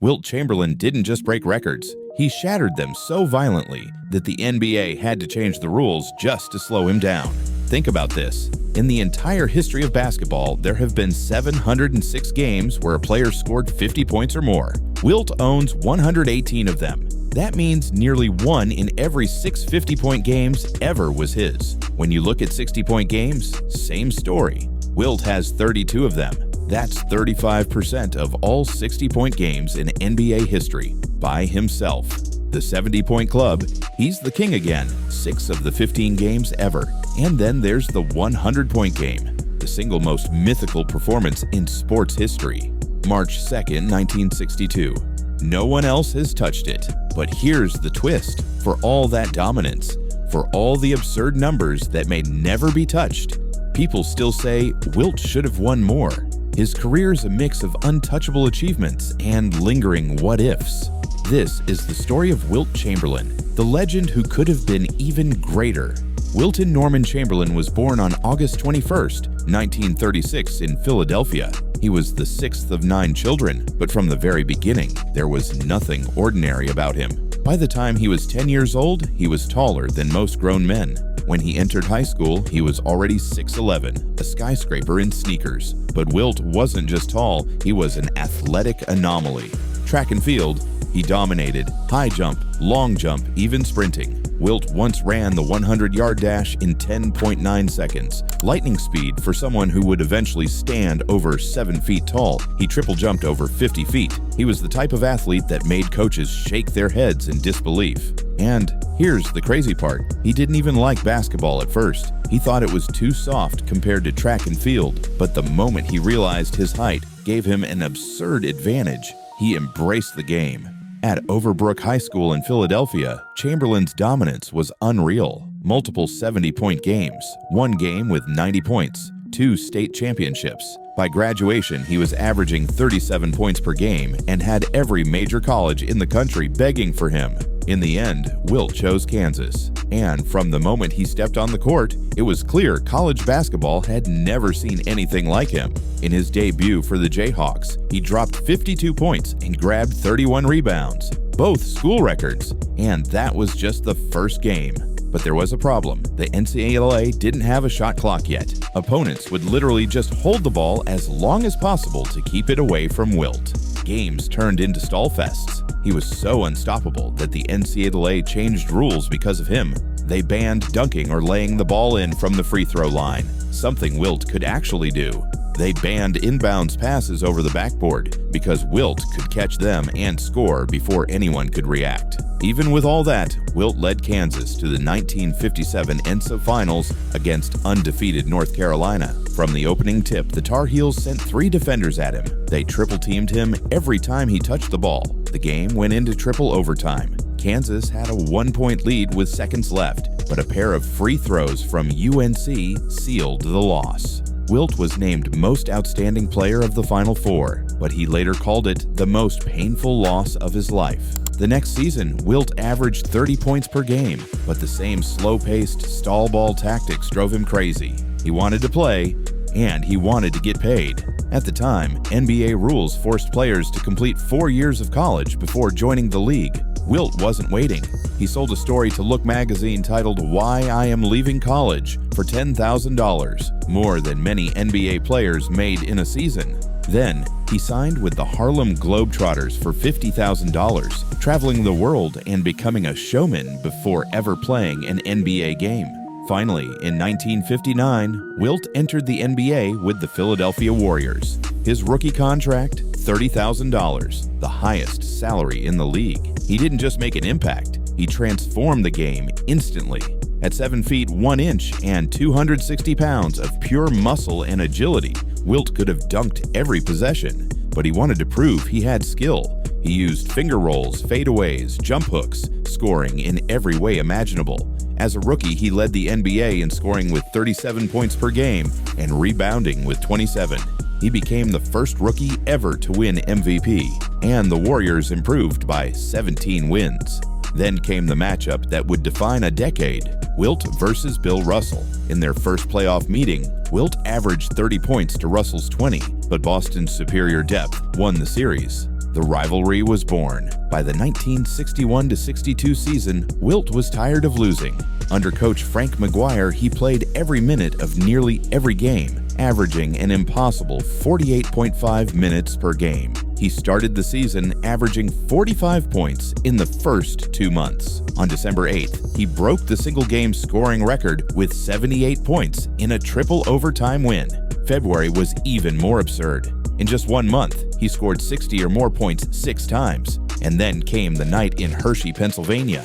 Wilt Chamberlain didn't just break records, he shattered them so violently that the NBA had to change the rules just to slow him down. Think about this. In the entire history of basketball, there have been 706 games where a player scored 50 points or more. Wilt owns 118 of them. That means nearly 1 in every 6 50-point games ever was his. When you look at 60-point games, same story. Wilt has 32 of them. That's 35% of all 60-point games in NBA history by himself. The 70-point club, he's the king again, 6 of the 15 games ever. And then there's the 100-point game, the single most mythical performance in sports history. March 2nd, 1962. No one else has touched it. But here's the twist. For all that dominance, for all the absurd numbers that may never be touched, people still say Wilt should have won more. His career's a mix of untouchable achievements and lingering what-ifs. This is the story of Wilt Chamberlain, the legend who could have been even greater. Wilton Norman Chamberlain was born on August 21, 1936 in Philadelphia. He was the 6th of 9 children, but from the very beginning, there was nothing ordinary about him. By the time he was 10 years old, he was taller than most grown men. When he entered high school, he was already 6'11", a skyscraper in sneakers. But Wilt wasn't just tall, he was an athletic anomaly. Track and field, he dominated. High jump, long jump, even sprinting. Wilt once ran the 100-yard dash in 10.9 seconds, lightning speed for someone who would eventually stand over 7 feet tall. He triple jumped over 50 feet. He was the type of athlete that made coaches shake their heads in disbelief. And here's the crazy part. He didn't even like basketball at first. He thought it was too soft compared to track and field. But the moment he realized his height gave him an absurd advantage, he embraced the game. At Overbrook High School in Philadelphia, Chamberlain's dominance was unreal. Multiple 70-point games, 1 game with 90 points, 2 state championships. By graduation, he was averaging 37 points per game and had every major college in the country begging for him. In the end, Wilt chose Kansas. And from the moment he stepped on the court, it was clear college basketball had never seen anything like him. In his debut for the Jayhawks, he dropped 52 points and grabbed 31 rebounds, both school records. And that was just the first game. But there was a problem. The NCAA didn't have a shot clock yet. Opponents would literally just hold the ball as long as possible to keep it away from Wilt. Games turned into stall fests. He was so unstoppable that the NCAA changed rules because of him. They banned dunking or laying the ball in from the free throw line, something Wilt could actually do. They banned inbounds passes over the backboard because Wilt could catch them and score before anyone could react. Even with all that, Wilt led Kansas to the 1957 NCAA Finals against undefeated North Carolina. From the opening tip, the Tar Heels sent 3 defenders at him. They triple-teamed him every time he touched the ball. The game went into triple overtime. Kansas had a 1-point lead with seconds left, but a pair of free throws from UNC sealed the loss. Wilt was named Most Outstanding Player of the Final Four, but he later called it the most painful loss of his life. The next season, Wilt averaged 30 points per game, but the same slow-paced, stall ball tactics drove him crazy. He wanted to play, and he wanted to get paid. At the time, NBA rules forced players to complete 4 years of college before joining the league. Wilt wasn't waiting. He sold a story to Look magazine titled "Why I Am Leaving College" for $10,000, more than many NBA players made in a season. Then, he signed with the Harlem Globetrotters for $50,000, traveling the world and becoming a showman before ever playing an NBA game. Finally, in 1959, Wilt entered the NBA with the Philadelphia Warriors. His rookie contract, $30,000, the highest salary in the league. He didn't just make an impact, he transformed the game instantly. At 7 feet 1 inch and 260 pounds of pure muscle and agility, Wilt could have dunked every possession, but he wanted to prove he had skill. He used finger rolls, fadeaways, jump hooks, scoring in every way imaginable. As a rookie, he led the NBA in scoring with 37 points per game and rebounding with 27. He became the first rookie ever to win MVP, and the Warriors improved by 17 wins. Then came the matchup that would define a decade, Wilt versus Bill Russell. In their first playoff meeting, Wilt averaged 30 points to Russell's 20, but Boston's superior depth won the series. the rivalry was born. By the 1961-62 season, Wilt was tired of losing. Under coach Frank McGuire, he played every minute of nearly every game, averaging an impossible 48.5 minutes per game. He started the season averaging 45 points in the first 2 months. On December 8th, he broke the single-game scoring record with 78 points in a triple overtime win. February was even more absurd. In just 1 month, he scored 60 or more points 6 times. And then came the night in Hershey, Pennsylvania.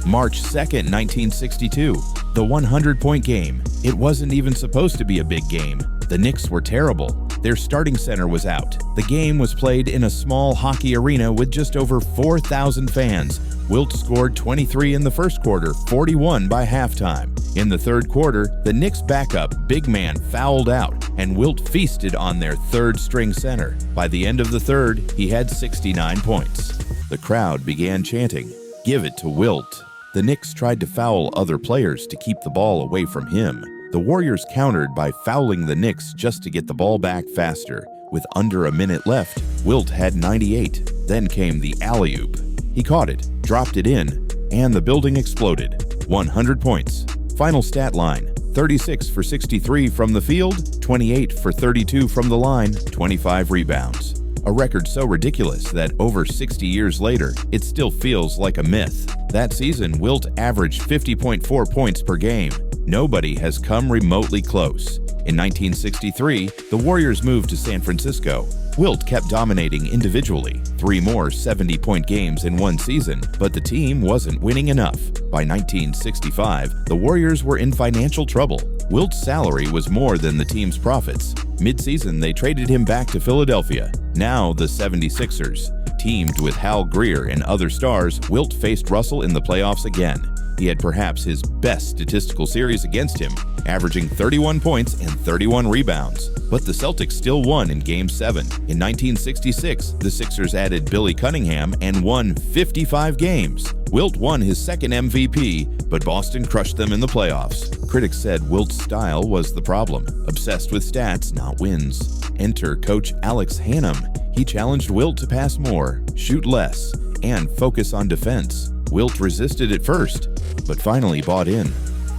March 2nd, 1962, the 100-point game. It wasn't even supposed to be a big game. The Knicks were terrible. Their starting center was out. The game was played in a small hockey arena with just over 4,000 fans. Wilt scored 23 in the first quarter, 41 by halftime. In the third quarter, the Knicks' backup big man fouled out, and Wilt feasted on their third-string center. By the end of the third, he had 69 points. The crowd began chanting, "Give it to Wilt." The Knicks tried to foul other players to keep the ball away from him. The Warriors countered by fouling the Knicks just to get the ball back faster. With under a minute left, Wilt had 98. Then came the alley-oop. He caught it, dropped it in, and the building exploded. 100 points. Final stat line: 36 for 63 from the field, 28 for 32 from the line, 25 rebounds. A record so ridiculous that over 60 years later, it still feels like a myth. That season, Wilt averaged 50.4 points per game. Nobody has come remotely close. In 1963, the Warriors moved to San Francisco. Wilt kept dominating individually, 3 more 70-point games in one season, but the team wasn't winning enough. By 1965, the Warriors were in financial trouble. Wilt's salary was more than the team's profits. Mid-season, they traded him back to Philadelphia. Now the 76ers. Teamed with Hal Greer and other stars, Wilt faced Russell in the playoffs again. He had perhaps his best statistical series against him, averaging 31 points and 31 rebounds. But the Celtics still won in Game 7. In 1966, the Sixers added Billy Cunningham and won 55 games. Wilt won his second MVP, but Boston crushed them in the playoffs. Critics said Wilt's style was the problem, obsessed with stats, not wins. Enter Coach Alex Hannum. He challenged Wilt to pass more, shoot less, and focus on defense. Wilt resisted at first, but finally bought in.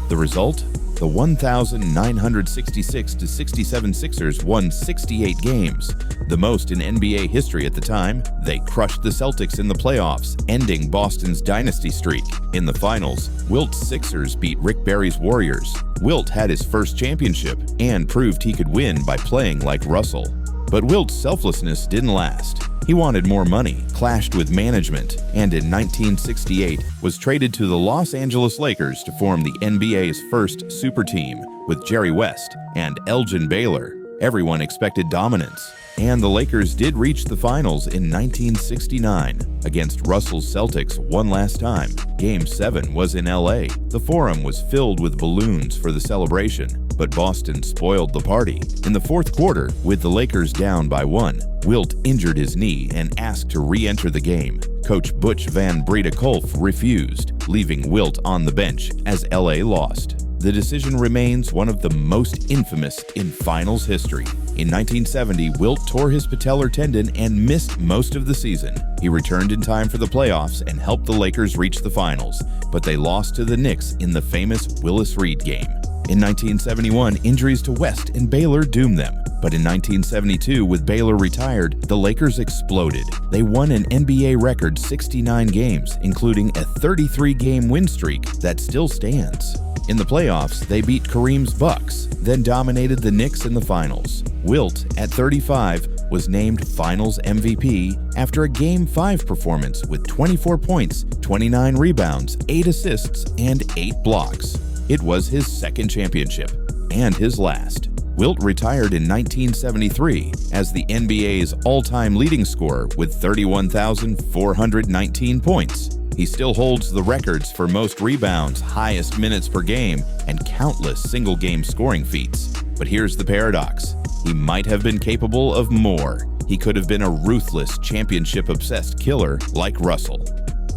The result? The 1,966-67 Sixers won 68 games, the most in NBA history at the time. They crushed the Celtics in the playoffs, ending Boston's dynasty streak. In the finals, Wilt's Sixers beat Rick Barry's Warriors. Wilt had his first championship and proved he could win by playing like Russell. But Wilt's selflessness didn't last. He wanted more money, clashed with management, and in 1968 was traded to the Los Angeles Lakers to form the NBA's first super team with Jerry West and Elgin Baylor. Everyone expected dominance, and the Lakers did reach the finals in 1969 against Russell's Celtics one last time. Game 7 was in LA. The Forum was filled with balloons for the celebration, but Boston spoiled the party. In the fourth quarter, with the Lakers down by 1, Wilt injured his knee and asked to re-enter the game. Coach Butch Van Breda-Kolff refused, leaving Wilt on the bench as LA lost. The decision remains one of the most infamous in finals history. In 1970, Wilt tore his patellar tendon and missed most of the season. He returned in time for the playoffs and helped the Lakers reach the finals, but they lost to the Knicks in the famous Willis Reed game. In 1971, injuries to West and Baylor doomed them. But in 1972, with Baylor retired, the Lakers exploded. They won an NBA record 69 games, including a 33-game win streak that still stands. In the playoffs, they beat Kareem's Bucks, then dominated the Knicks in the finals. Wilt, at 35, was named Finals MVP after a Game 5 performance with 24 points, 29 rebounds, 8 assists, and 8 blocks. It was his second championship, and his last. Wilt retired in 1973 as the NBA's all-time leading scorer with 31,419 points. He still holds the records for most rebounds, highest minutes per game, and countless single-game scoring feats. But here's the paradox. He might have been capable of more. He could have been a ruthless, championship-obsessed killer like Russell.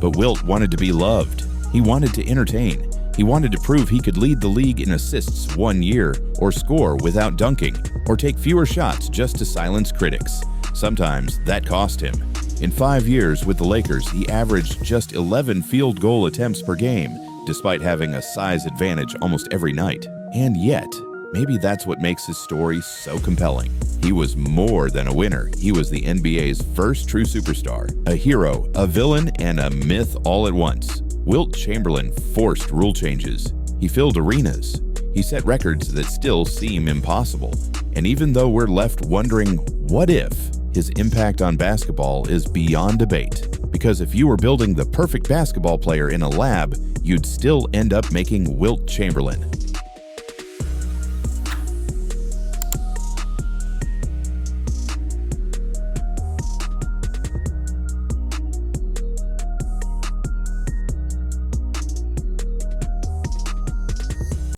But Wilt wanted to be loved. He wanted to entertain. He wanted to prove he could lead the league in assists one year, or score without dunking, or take fewer shots just to silence critics. Sometimes that cost him. In 5 years with the Lakers, he averaged just 11 field goal attempts per game, despite having a size advantage almost every night. And yet, maybe that's what makes his story so compelling. He was more than a winner. He was the NBA's first true superstar, a hero, a villain, and a myth all at once. Wilt Chamberlain forced rule changes. He filled arenas. He set records that still seem impossible. And even though we're left wondering, what if? His impact on basketball is beyond debate. Because if you were building the perfect basketball player in a lab, you'd still end up making Wilt Chamberlain.